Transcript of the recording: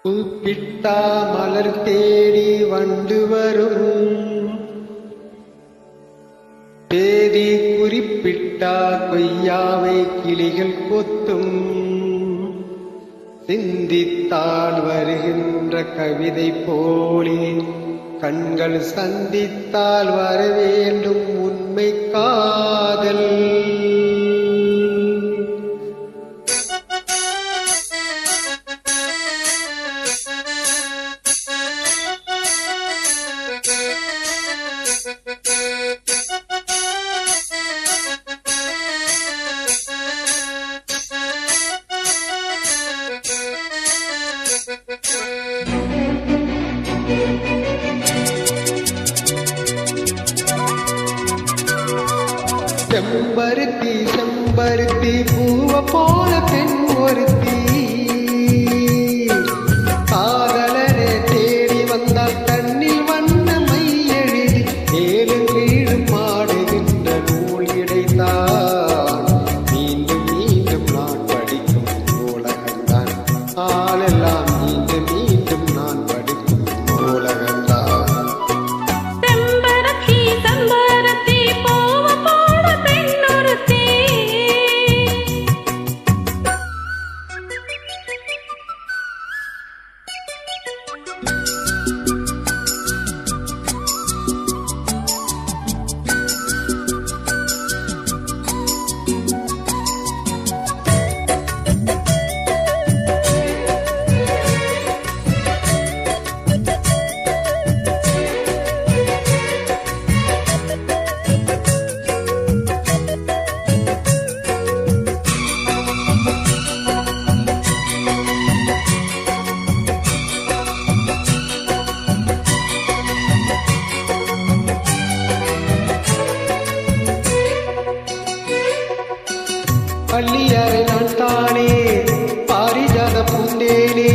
கூப்பிட்டா மலர் தேடி வண்டு வரும், தேதி குறிப்பிட்டா கொய்யாவை கிளிகள் கொத்தும். சிந்தித்தால் வருகின்ற கவிதை போலே கண்கள் சந்தித்தால் வரவேண்டும் உண்மை காதல். செம்பருத்தி செம்பருத்தி பூவ போல பெண் ஒருத்தி, காதலனே தேடி வந்தால் கண்ணில் வண்ண மை எழுதி ஏழு வீடும் பாடுகின்ற நூல் இடைத்தான். மீண்டும் மீண்டும் நான் படிக்கும் நூலகம்தான், ஆளெல்லாம் மீண்டும் மீண்டும் நான் படிக்கும் நூலகம்தான். பள்ளியறை நான் தானே பாரிஜாத பூந்தேனே,